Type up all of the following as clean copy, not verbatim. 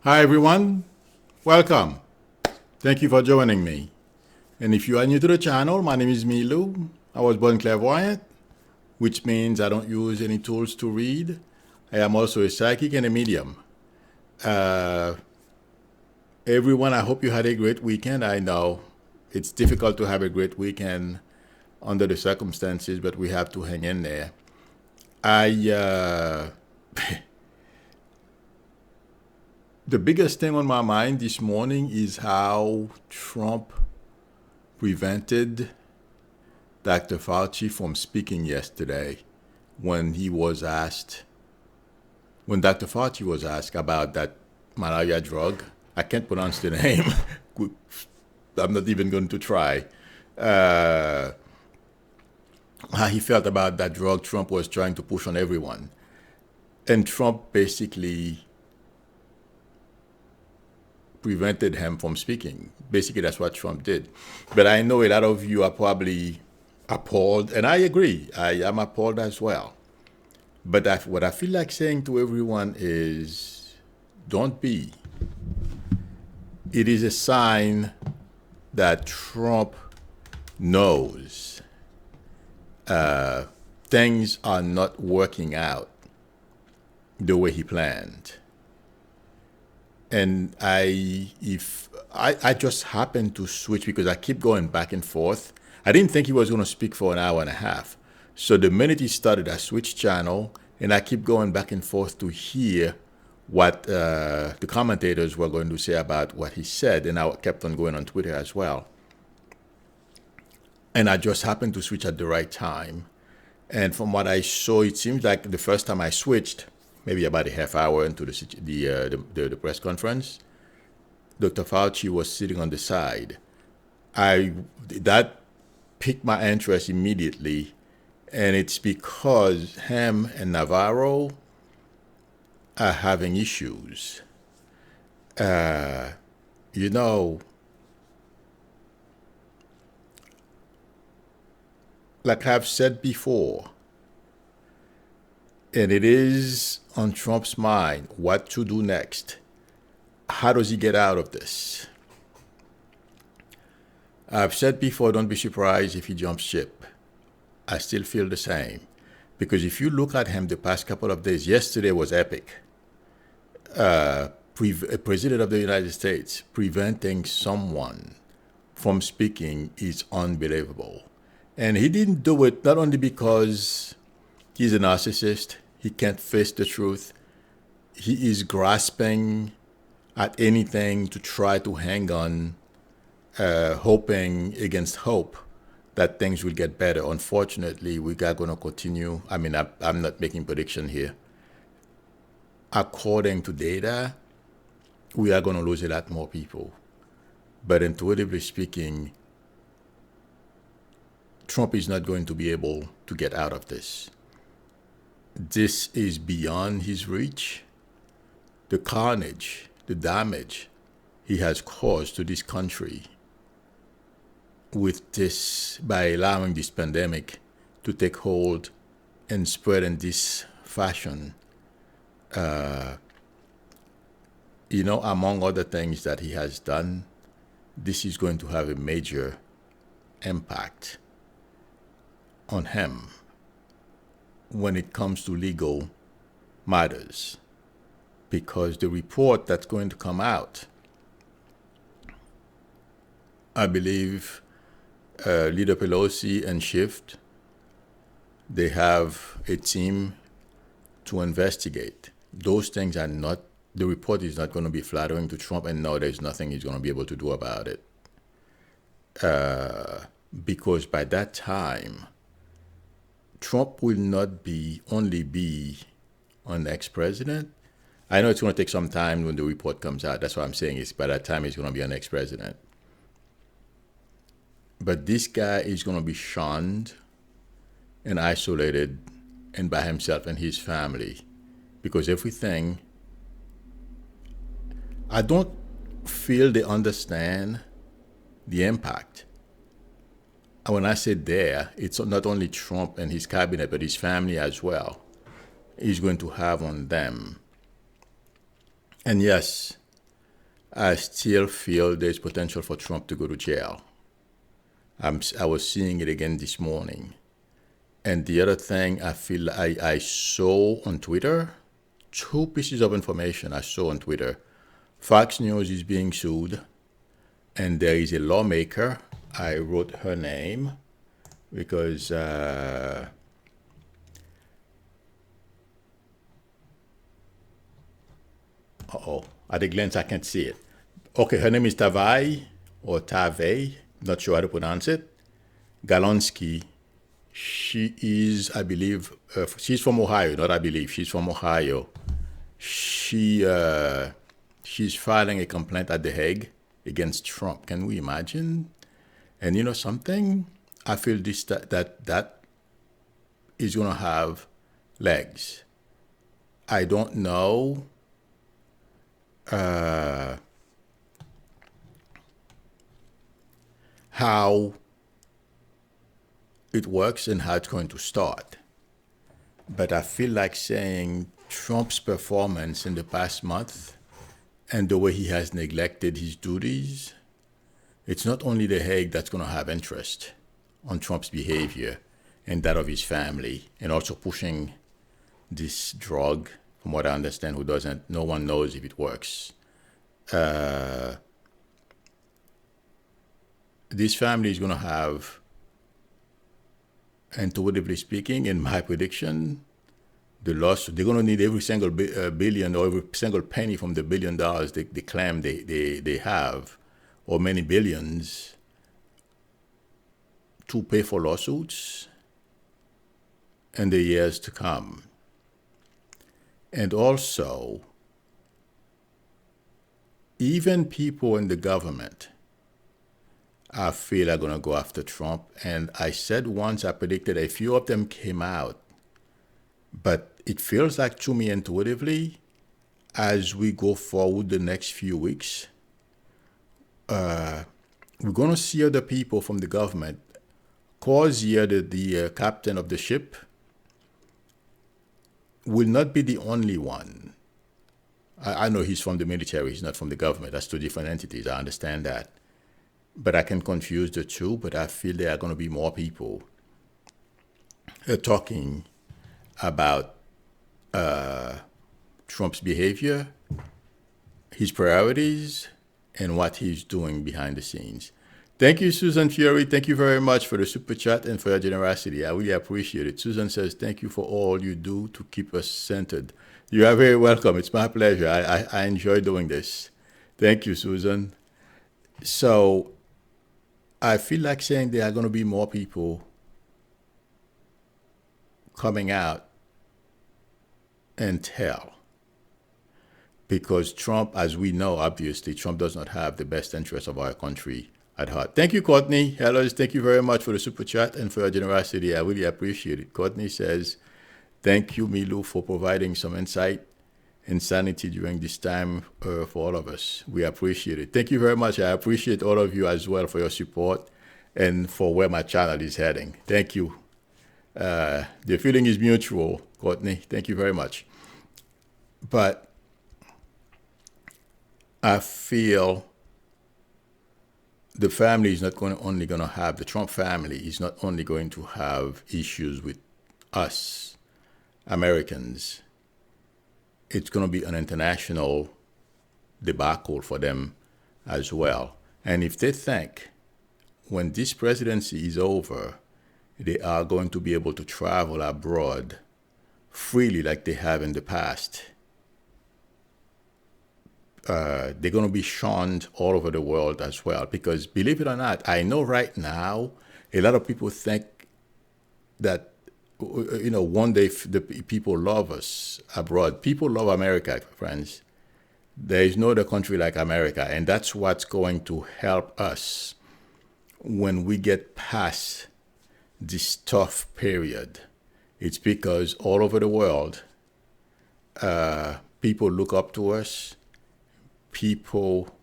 Hi everyone, welcome. Thank you for joining me. And if you are new to the channel, my name is Milu. I was born clairvoyant, which means I don't use any tools to read. I am also a psychic and a medium. Everyone, I hope you had a great weekend. I know it's difficult to have a great weekend under the circumstances, but we have to hang in there. The biggest thing on my mind this morning is how Trump prevented Dr. Fauci from speaking yesterday when Dr. Fauci was asked about that malaria drug. I can't pronounce the name. I'm not even going to try. How he felt about that drug Trump was trying to push on everyone. And Trump basically prevented him from speaking. Basically, that's what Trump did. But I know a lot of you are probably appalled, and I agree. I am appalled as well. But what I feel like saying to everyone is, don't be. It is a sign that Trump knows things are not working out the way he planned. And I just happened to switch because I keep going back and forth. I didn't think he was going to speak for an hour and a half. So the minute he started, I switched channel and I keep going back and forth to hear what the commentators were going to say about what he said. And I kept on going on Twitter as well. And I just happened to switch at the right time. And from what I saw, it seems like the first time I switched, maybe about a half hour into the press conference, Dr. Fauci was sitting on the side. That piqued my interest immediately, and it's because him and Navarro are having issues. Like I've said before, and it is on Trump's mind what to do next. How does he get out of this? I've said before, don't be surprised if he jumps ship. I still feel the same. Because if you look at him the past couple of days, yesterday was epic. A president of the United States preventing someone from speaking is unbelievable. And he didn't do it not only because he's a narcissist, he can't face the truth. He is grasping at anything to try to hang on, hoping against hope that things will get better. Unfortunately, we are going to continue. I mean, I'm not making prediction here. According to data, we are going to lose a lot more people. But intuitively speaking, Trump is not going to be able to get out of this. This is beyond his reach. The carnage, the damage he has caused to this country with this, by allowing this pandemic to take hold and spread in this fashion, among other things that he has done, this is going to have a major impact on him when it comes to legal matters, because the report that's going to come out, I believe Leader Pelosi and Schiff, they have a team to investigate. Those things are not, the report is not going to be flattering to Trump, and no, there's nothing he's going to be able to do about it. Because by that time, Trump will not only be an ex-president. I know it's going to take some time when the report comes out. That's what I'm saying, is by that time he's going to be an ex-president. But this guy is going to be shunned and isolated and by himself and his family. Because everything, I don't feel they understand the impact. When I say there, it's not only Trump and his cabinet, but his family as well, is going to have on them. And yes, I still feel there's potential for Trump to go to jail. I was seeing it again this morning. And the other thing I saw on Twitter, two pieces of information I saw on Twitter. Fox News is being sued, and there is a lawmaker. I wrote her name because at a glance I can't see it. Okay, her name is Tavai or Tave, not sure how to pronounce it. Galonsky. She is, I believe, she's from Ohio, not I believe, she's from Ohio. She's filing a complaint at The Hague against Trump. Can we imagine? And you know something? I feel that is going to have legs. I don't know how it works and how it's going to start. But I feel like saying Trump's performance in the past month and the way he has neglected his duties, it's not only The Hague that's going to have interest on Trump's behavior and that of his family, and also pushing this drug, from what I understand, no one knows if it works. This family is going to have, intuitively speaking, in my prediction, the loss, they're going to need every single billion or every single penny from the $1 billion they claim they have, or many billions, to pay for lawsuits in the years to come. And also, even people in the government, I feel, are going to go after Trump. And I said once, I predicted a few of them came out. But it feels like to me intuitively, as we go forward the next few weeks, we're going to see other people from the government. Cozier, the captain of the ship, will not be the only one. I know he's from the military, he's not from the government. That's two different entities, I understand that. But I can confuse the two, but I feel there are going to be more people talking about Trump's behavior, his priorities, and what he's doing behind the scenes. Thank you, Susan Fury. Thank you very much for the super chat and for your generosity. I really appreciate it. Susan says, thank you for all you do to keep us centered. You are very welcome. It's my pleasure. I enjoy doing this. Thank you, Susan. So I feel like saying there are going to be more people coming out and tell. Because Trump, as we know, obviously, Trump does not have the best interests of our country at heart. Thank you, Courtney. Hello, thank you very much for the super chat and for your generosity. I really appreciate it. Courtney says, thank you, Milu, for providing some insight and sanity during this time for all of us. We appreciate it. Thank you very much. I appreciate all of you as well for your support and for where my channel is heading. Thank you. The feeling is mutual, Courtney. Thank you very much. But I feel the family is not only going to have, the Trump family is not only going to have issues with us, Americans. It's going to be an international debacle for them as well. And if they think when this presidency is over, they are going to be able to travel abroad freely like they have in the past, they're going to be shunned all over the world as well. Because believe it or not, I know right now a lot of people think that, you know, one day the people love us abroad. People love America, friends. There is no other country like America, and that's what's going to help us when we get past this tough period. It's because all over the world, people look up to us. People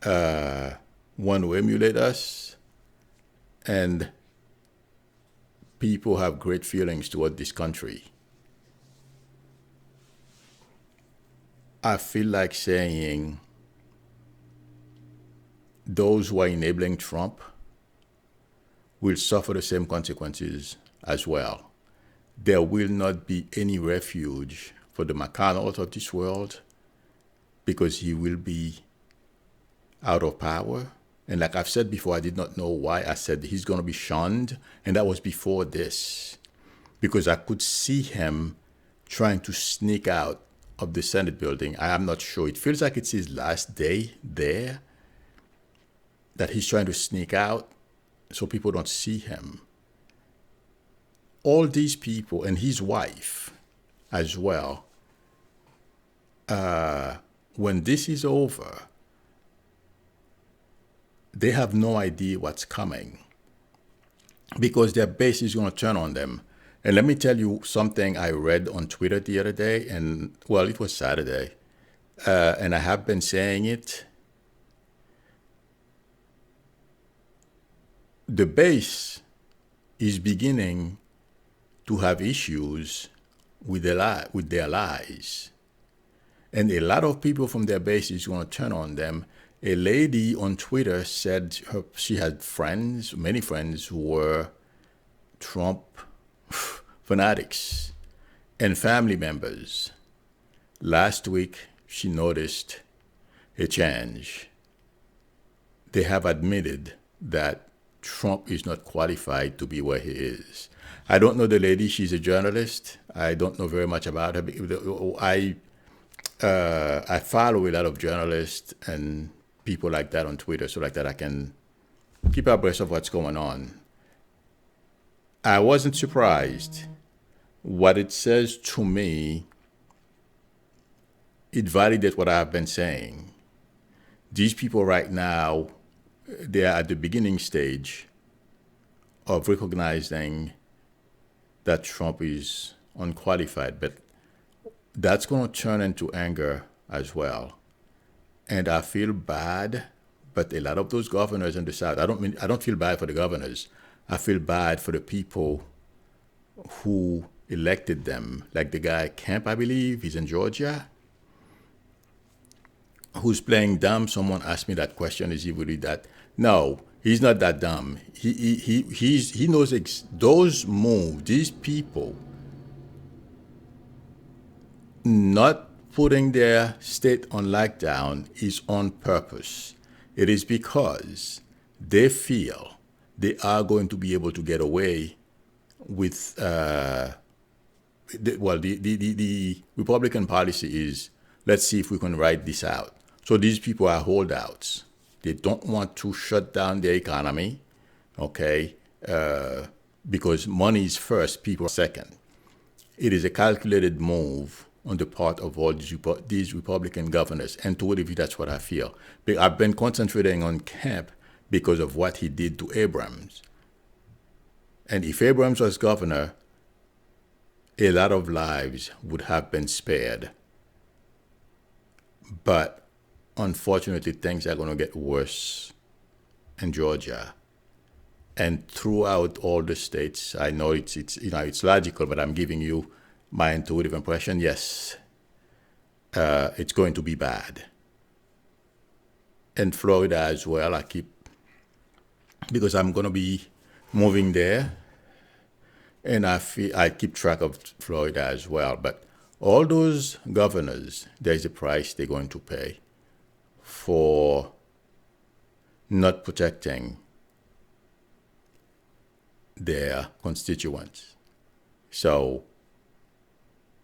want to emulate us, and people have great feelings toward this country. I feel like saying those who are enabling Trump will suffer the same consequences as well. There will not be any refuge for the McConnells of this world because he will be out of power. And like I've said before, I did not know why I said he's going to be shunned. And that was before this, because I could see him trying to sneak out of the Senate building. I am not sure. It feels like it's his last day there, that he's trying to sneak out so people don't see him. All these people, and his wife as well, when this is over, they have no idea what's coming because their base is going to turn on them. And let me tell you something I read on Twitter the other day, and well, it was Saturday, and I have been saying it. The base is beginning to have issues with their lies. And a lot of people from their base is going to turn on them. A lady on Twitter said she had friends, many friends, who were Trump fanatics and family members. Last week, she noticed a change. They have admitted that Trump is not qualified to be where he is. I don't know the lady. She's a journalist. I don't know very much about her. I follow a lot of journalists and people like that on Twitter, so like that I can keep abreast of what's going on. I wasn't surprised. What it says to me, it validates what I've been saying. These people right now, they are at the beginning stage of recognizing that Trump is unqualified, but that's going to turn into anger as well. And I feel bad, but a lot of those governors in the South, I don't feel bad for the governors. I feel bad for the people who elected them, like the guy Kemp, I believe, he's in Georgia, who's playing dumb. Someone asked me that question, is he really that? No, he's not that dumb. He knows those moves, these people not putting their state on lockdown is on purpose. It is because they feel they are going to be able to get away with, the Republican policy is, let's see if we can ride this out. So these people are holdouts. They don't want to shut down their economy, okay, because money is first, people are second. It is a calculated move on the part of all these Republican governors. And to believe that's what I feel. But I've been concentrating on Kemp because of what he did to Abrams. And if Abrams was governor, a lot of lives would have been spared. But unfortunately, things are going to get worse in Georgia. And throughout all the states, I know it's logical, but I'm giving you my intuitive impression. Yes, it's going to be bad. And Florida as well, because I'm going to be moving there, and I keep track of Florida as well. But all those governors, there's a price they're going to pay for not protecting their constituents. So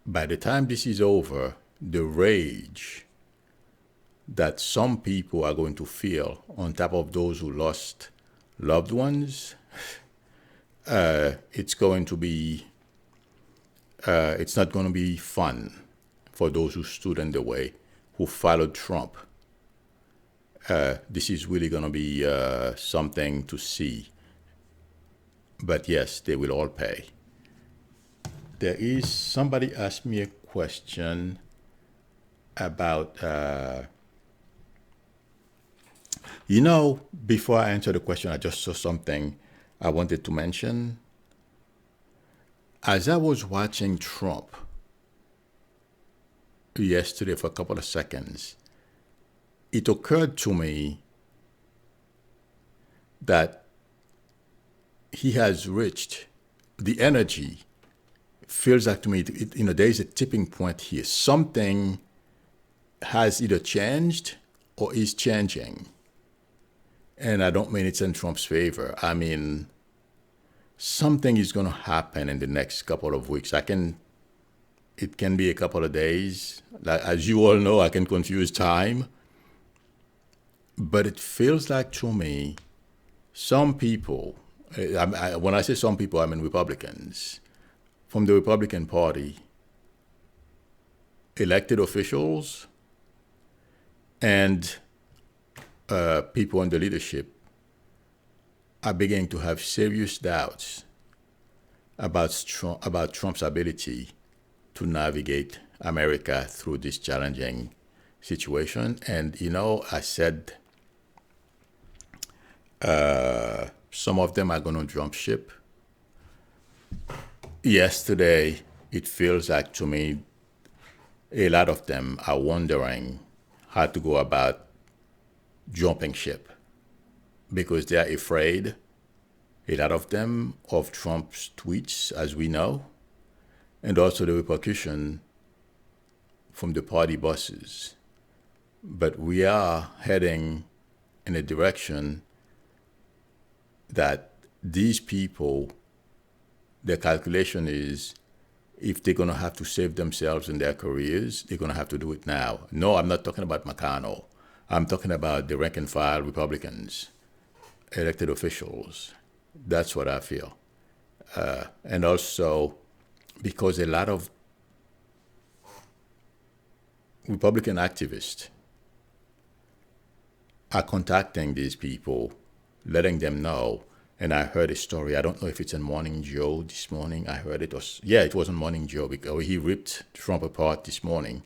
by the time this is over, the rage that some people are going to feel on top of those who lost loved ones, it's going to be, it's not going to be fun for those who stood in the way, who followed Trump. This is really going to be something to see. But yes, they will all pay. There is, somebody asked me a question about, before I answer the question, I just saw something I wanted to mention. As I was watching Trump yesterday for a couple of seconds, it occurred to me that he has reached the energy. Feels like to me, there is a tipping point here. Something has either changed or is changing. And I don't mean it's in Trump's favor. I mean, something is going to happen in the next couple of weeks. It can be a couple of days. Like, as you all know, I can confuse time. But it feels like to me, some people, when I say some people, I mean Republicans, from the Republican Party, elected officials, and people in the leadership are beginning to have serious doubts about Trump's ability to navigate America through this challenging situation. And, I said some of them are going to jump ship. Yesterday, it feels like to me a lot of them are wondering how to go about jumping ship because they are afraid, a lot of them, of Trump's tweets, as we know, and also the repercussion from the party bosses. But we are heading in a direction that these people, their calculation is if they're going to have to save themselves in their careers, they're going to have to do it now. No, I'm not talking about McConnell. I'm talking about the rank and file Republicans, elected officials. That's what I feel. And also because a lot of Republican activists are contacting these people, letting them know. And I heard a story. I don't know if it's in Morning Joe this morning. I heard it was, it was in Morning Joe because he ripped Trump apart this morning.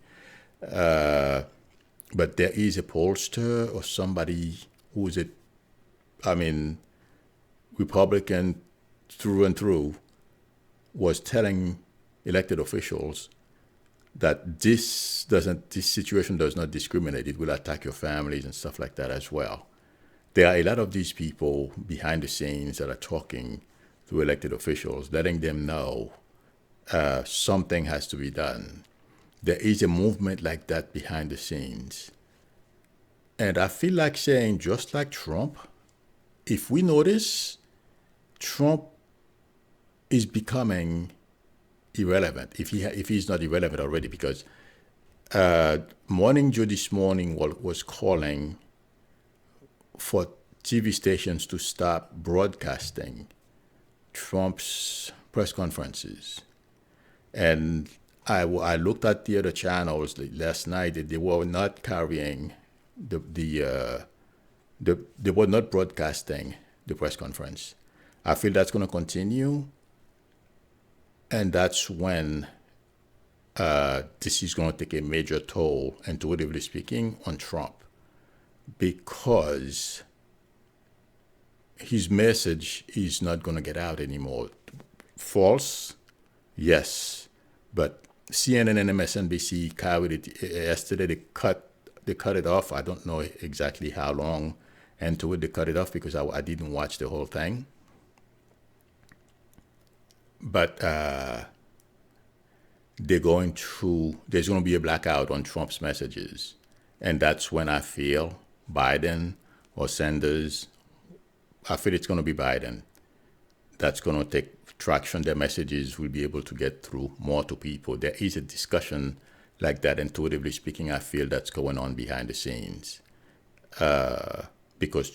But there is a pollster or somebody who is Republican through and through, was telling elected officials that this situation does not discriminate. It will attack your families and stuff like that as well. There are a lot of these people behind the scenes that are talking to elected officials, letting them know something has to be done. There is a movement like that behind the scenes. And I feel like saying, just like Trump, if we notice, Trump is becoming irrelevant, if he's not irrelevant already, because Morning Joe this morning was calling for TV stations to stop broadcasting Trump's press conferences. And I looked at the other channels last night. They were not carrying they were not broadcasting the press conference. I feel that's going to continue. And that's when this is going to take a major toll, intuitively speaking, on Trump, because his message is not going to get out anymore. False, yes, but CNN and MSNBC carried it yesterday. They cut it off. I don't know exactly how long into it they cut it off because I didn't watch the whole thing. But there's going to be a blackout on Trump's messages. And that's when I feel Biden or Sanders, I feel it's going to be Biden. That's going to take traction. Their messages will be able to get through more to people. There is a discussion like that, intuitively speaking, I feel that's going on behind the scenes. Because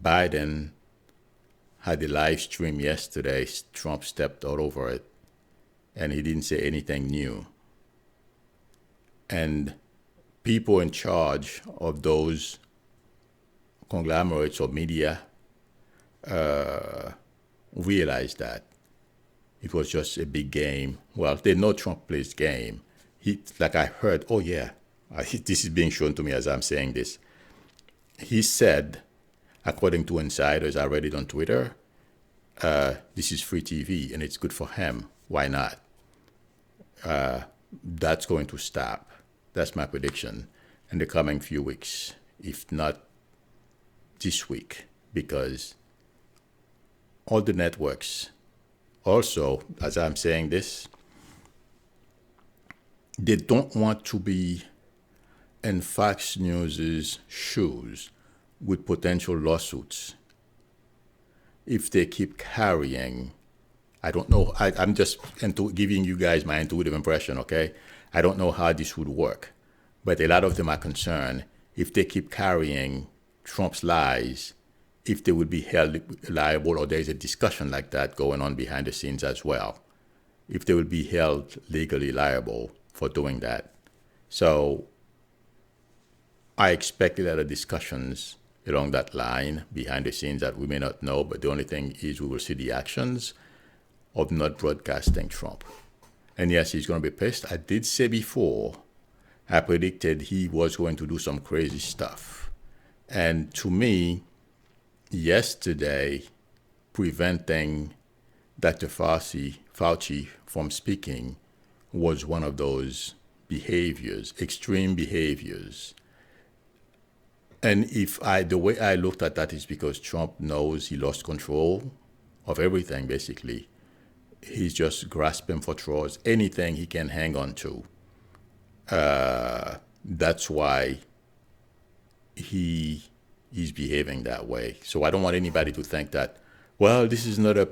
Biden had a live stream yesterday. Trump stepped all over it, and he didn't say anything new. And people in charge of those conglomerates or media realized that it was just a big game. Well, they know Trump plays game. I heard, this is being shown to me as I'm saying this. He said, according to insiders, I read it on Twitter, this is free TV and it's good for him. Why not? That's going to stop. That's my prediction in the coming few weeks, if not this week, because all the networks, also, as I'm saying this, they don't want to be in Fox News's shoes with potential lawsuits if they keep carrying. I don't know. I'm just giving you guys my intuitive impression, okay? I don't know how this would work, but a lot of them are concerned if they keep carrying Trump's lies, if they would be held liable, or there's a discussion like that going on behind the scenes as well, if they would be held legally liable for doing that. So I expect a lot of discussions along that line behind the scenes that we may not know, but the only thing is we will see the actions of not broadcasting Trump. And yes, he's going to be pissed. I did say before, I predicted he was going to do some crazy stuff. And to me, yesterday, preventing Dr. Fauci from speaking was one of those behaviors, extreme behaviors. And the way I looked at that is because Trump knows he lost control of everything, basically. He's just grasping for straws, anything he can hang on to. That's why he is behaving that way. So I don't want anybody to think that, well, this is not a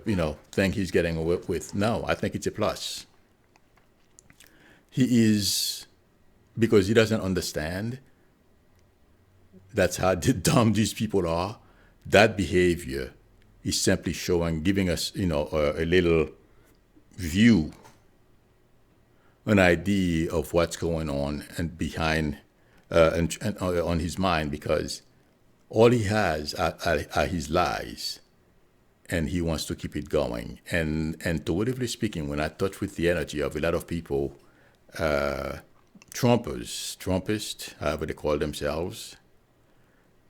thing he's getting away with. No, I think it's a plus. He is, because he doesn't understand. That's how dumb these people are. That behavior is simply giving us, a little view, an idea of what's going on and behind, and on his mind, because all he has are his lies, and he wants to keep it going. And intuitively speaking, when I touch with the energy of a lot of people, Trumpists, however they call themselves,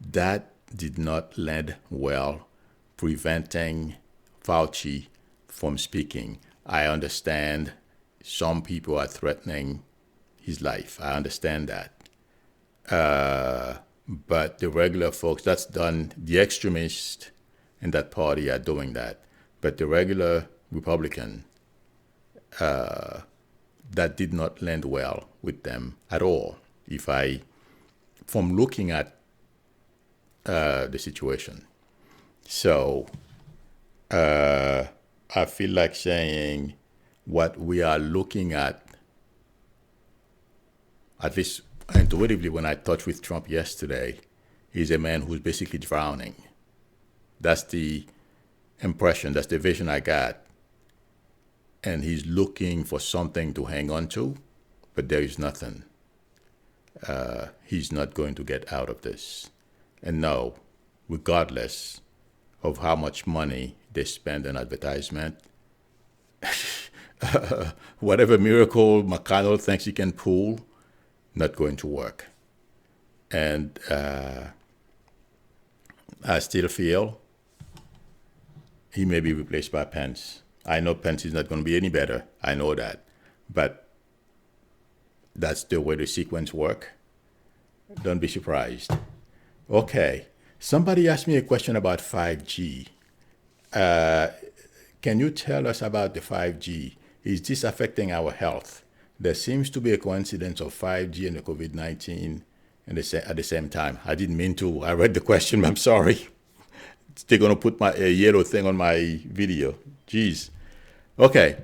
that did not land well, preventing Fauci from speaking. I understand some people are threatening his life. I understand that. But the regular folks, that's done, the extremists in that party are doing that. But the regular Republican, that did not land well with them at all. From looking at the situation. So I feel like saying what we are looking at least intuitively when I touched with Trump yesterday, is a man who's basically drowning. That's the impression, that's the vision I got. And he's looking for something to hang on to, but there is nothing. He's not going to get out of this. And no, regardless of how much money they spend on advertisement, whatever miracle McConnell thinks he can pull, not going to work. And I still feel he may be replaced by Pence. I know Pence is not going to be any better. I know that. But that's the way the sequence work. Don't be surprised. Okay. Somebody asked me a question about 5G. Can you tell us about the 5G? Is this affecting our health? There seems to be a coincidence of 5G and the COVID-19 at the same time. I didn't mean to. I read the question. I'm sorry. They're going to put a yellow thing on my video. Jeez. Okay.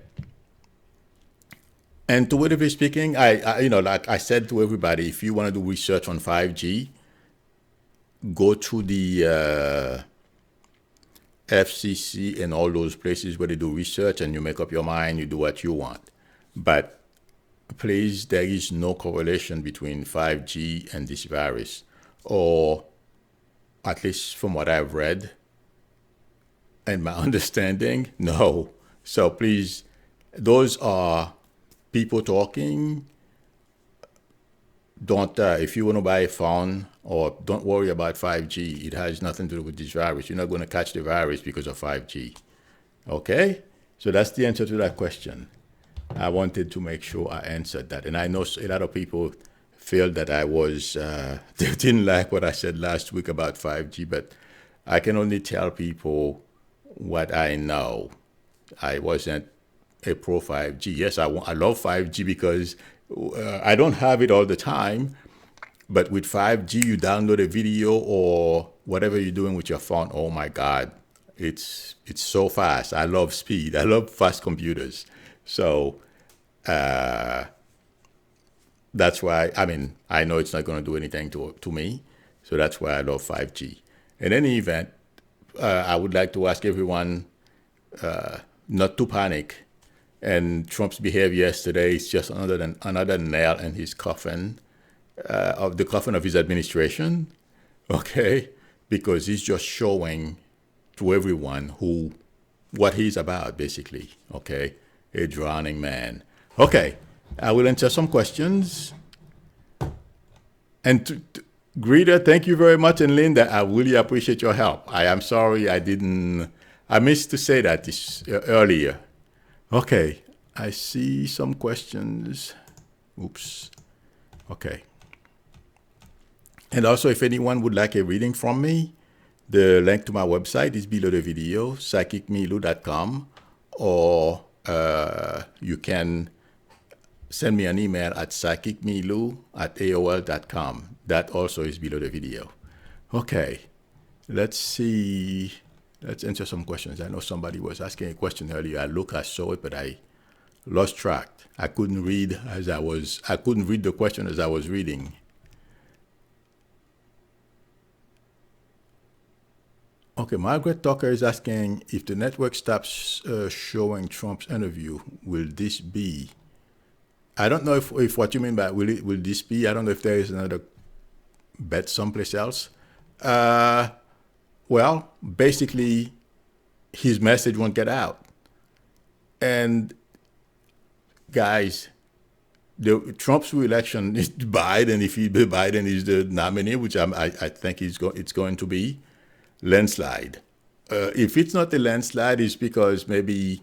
And intuitively speaking, I like I said to everybody, if you want to do research on 5G, go to the FCC and all those places where they do research, and you make up your mind, you do what you want. But please, there is no correlation between 5G and this virus, or at least from what I've read and my understanding, no. So please, those are people talking. Don't, if you want to buy a phone, or don't worry about 5G. It has nothing to do with this virus. You're not going to catch the virus because of 5G. Okay? So that's the answer to that question. I wanted to make sure I answered that. And I know a lot of people feel that I was, they didn't like what I said last week about 5G, but I can only tell people what I know. I wasn't a pro 5G. Yes, I love 5G because I don't have it all the time. But with 5G, you download a video or whatever you're doing with your phone. Oh my God, it's so fast. I love speed. I love fast computers. So that's why. I mean, I know it's not going to do anything to me. So that's why I love 5G. In any event, I would like to ask everyone not to panic. And Trump's behavior yesterday is just another nail in his coffin, of the coffin of his administration, okay? Because he's just showing to everyone what he's about, basically, okay? A drowning man. Okay, I will answer some questions. And Greta, thank you very much, and Linda, I really appreciate your help. I am sorry I missed to say that earlier. Okay, I see some questions. Oops. Okay. And also, if anyone would like a reading from me, the link to my website is below the video, psychicmilu.com, or you can send me an email at psychicmilu@aol.com. That also is below the video. Okay, let's see. Let's answer some questions. I know somebody was asking a question earlier. I saw it, but I lost track. I couldn't read the question as I was reading. Okay, Margaret Tucker is asking if the network stops showing Trump's interview, will this be? I don't know if what you mean by will this be? I don't know if there is another bet someplace else. Well, basically, his message won't get out. And guys, Trump's re-election is Biden. If Biden is the nominee, which I think it's going to be, landslide. If it's not a landslide, it's because maybe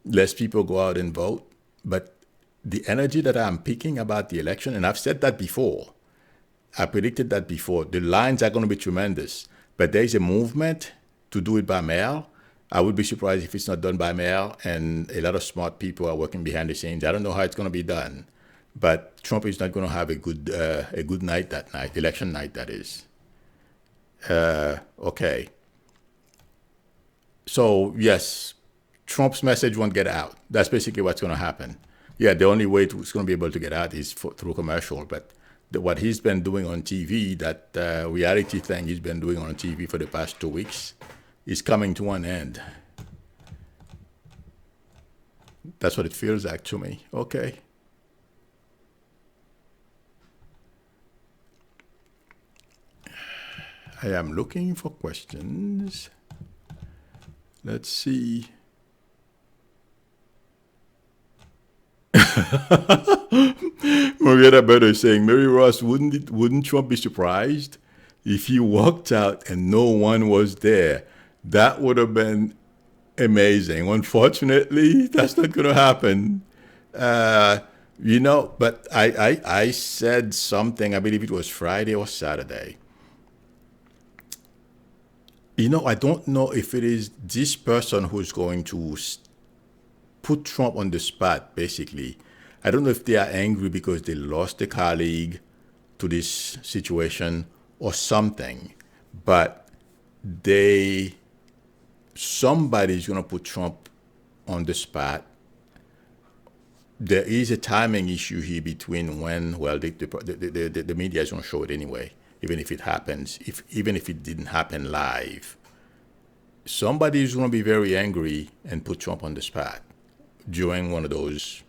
less people go out and vote. But the energy that I'm picking about the election, and I've said that before, I predicted that before, the lines are going to be tremendous. But there's a movement to do it by mail. I would be surprised if it's not done by mail, and a lot of smart people are working behind the scenes. I don't know how it's going to be done, but Trump is not going to have a good night that night, election night, that is. Okay. So, yes, Trump's message won't get out. That's basically what's going to happen. Yeah, the only way it's going to be able to get out is through commercial, but what he's been doing on TV, that reality thing he's been doing on TV for the past 2 weeks, is coming to an end. That's what it feels like to me. Okay. I am looking for questions. Let's see. Marietta Better is saying, Mary Ross, wouldn't Trump be surprised if he walked out and no one was there? That would have been amazing. Unfortunately, that's not going to happen. But I said something, I believe it was Friday or Saturday. I don't know if it is this person who's going to put Trump on the spot, basically. I don't know if they are angry because they lost a colleague to this situation or something, but somebody's going to put Trump on the spot. There is a timing issue here between the media is going to show it anyway, even if it happens, even if it didn't happen live. Somebody is going to be very angry and put Trump on the spot during one of those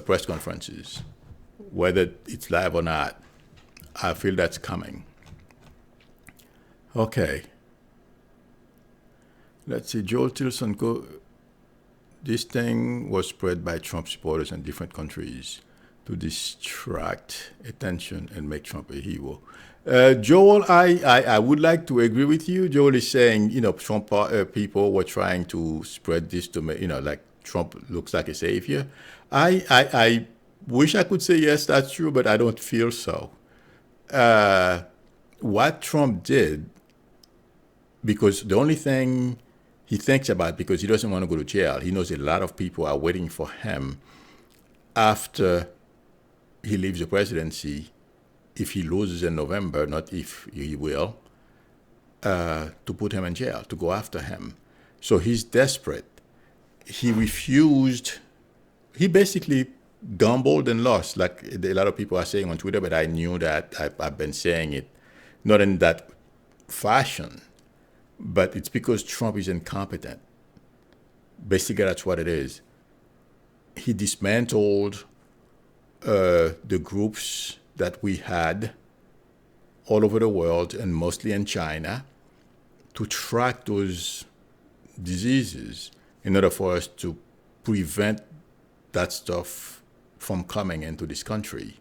press conferences, whether it's live or not. I feel that's coming. Okay. Let's see. Joel Tilson, this thing was spread by Trump supporters in different countries to distract attention and make Trump a hero. Joel, I would like to agree with you. Joel is saying, Trump people were trying to spread this to me, like Trump looks like a savior. I wish I could say yes, that's true, but I don't feel so. What Trump did because the only thing he thinks about, because he doesn't want to go to jail, he knows a lot of people are waiting for him after he leaves the presidency, if he loses in November, not if he will, to put him in jail, to go after him. So he's desperate. He refused, he basically gambled and lost, like a lot of people are saying on Twitter, but I knew that. I've been saying it, not in that fashion, but it's because Trump is incompetent. Basically, that's what it is. He dismantled the groups that we had all over the world, and mostly in China, to track those diseases in order for us to prevent that stuff from coming into this country.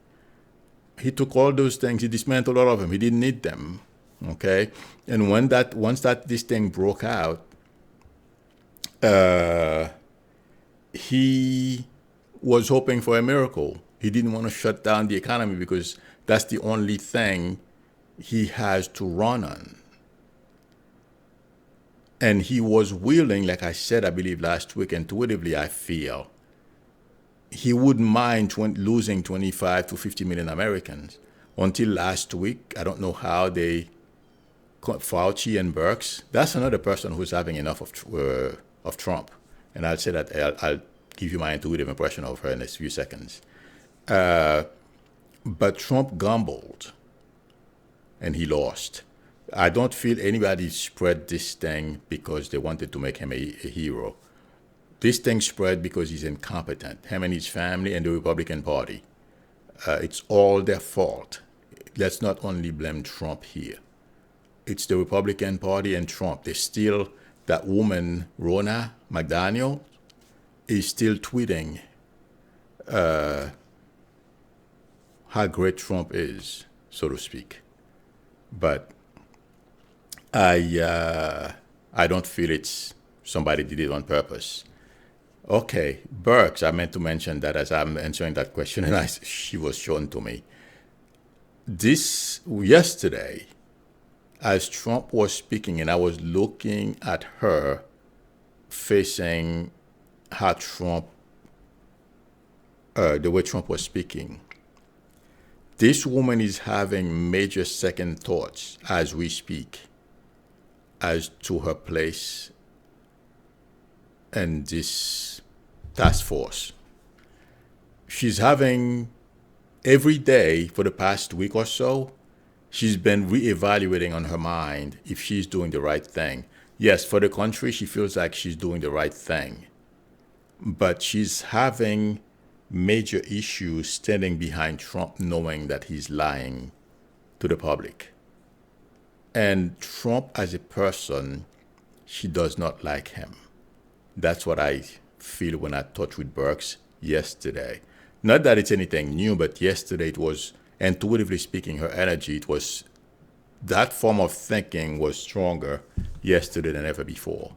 He took all those things, he dismantled all of them. He didn't need them, okay? And once this thing broke out, he was hoping for a miracle. He didn't want to shut down the economy because that's the only thing he has to run on. And he was willing, like I said, I believe last week, intuitively, I feel, he wouldn't mind losing 25 to 50 million Americans. Until last week, I don't know how they, Fauci and Birx, that's another person who's having enough of Trump. And I'll say that, I'll give you my intuitive impression of her in a few seconds. But Trump gambled, and he lost. I don't feel anybody spread this thing because they wanted to make him a hero. This thing spread because he's incompetent, him and his family and the Republican Party. It's all their fault. Let's not only blame Trump here. It's the Republican Party and Trump. They still, that woman, Ronna McDaniel, is still tweeting how great Trump is, so to speak. But I don't feel it's somebody did it on purpose. Okay, Birx, I meant to mention that as I'm answering that question, and she was shown to me. This, yesterday, as Trump was speaking, and I was looking at her facing how Trump, the way Trump was speaking, this woman is having major second thoughts as we speak as to her place in this task force. She's having, every day for the past week or so, she's been reevaluating on her mind if she's doing the right thing. Yes, for the country, she feels like she's doing the right thing. But she's having major issues standing behind Trump, knowing that he's lying to the public. And Trump as a person, she does not like him. That's what I feel when I talked with Birx yesterday. Not that it's anything new, but yesterday it was, intuitively speaking, her energy, it was, that form of thinking was stronger yesterday than ever before.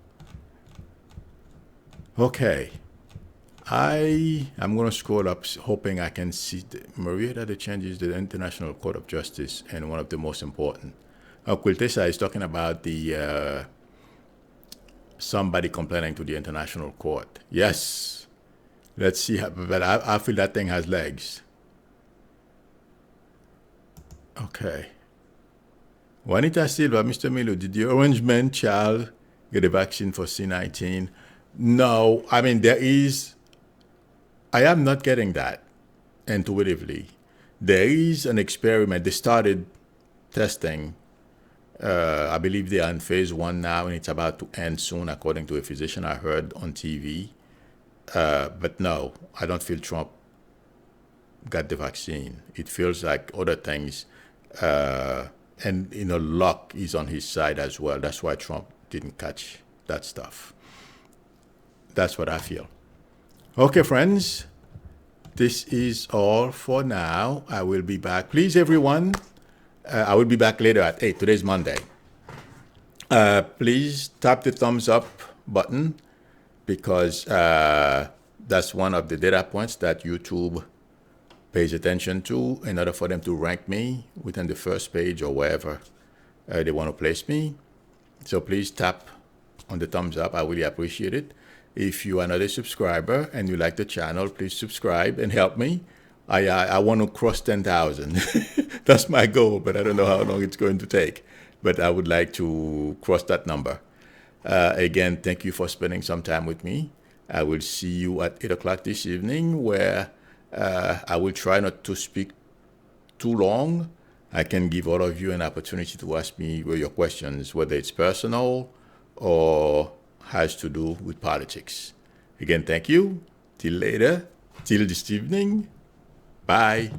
Okay. I'm going to scroll up, hoping I can see Maria that the changes to the International Court of Justice, and one of the most important. Quiltesa is talking about the somebody complaining to the International Court. Yes. Let's see, but I feel that thing has legs. Okay. Juanita Silva, Mr. Milo, did the Orange Man child get a vaccine for C19? No, I mean, I am not getting that intuitively. There is an experiment. They started testing. I believe they are in phase 1 now, and it's about to end soon, according to a physician I heard on TV. But no, I don't feel Trump got the vaccine. It feels like other things. And, luck is on his side as well. That's why Trump didn't catch that stuff. That's what I feel. Okay, friends, this is all for now. I will be back. Please, everyone, I will be back later at 8. Today's Monday. Please tap the thumbs up button, because that's one of the data points that YouTube pays attention to in order for them to rank me within the first page or wherever they want to place me. So please tap on the thumbs up. I really appreciate it. If you are not a subscriber and you like the channel, please subscribe and help me. I want to cross 10,000. That's my goal, but I don't know how long it's going to take. But I would like to cross that number. Again, thank you for spending some time with me. I will see you at 8 o'clock this evening, where I will try not to speak too long. I can give all of you an opportunity to ask me your questions, whether it's personal or has to do with politics. Again, thank you. Till later. Till this evening. Bye.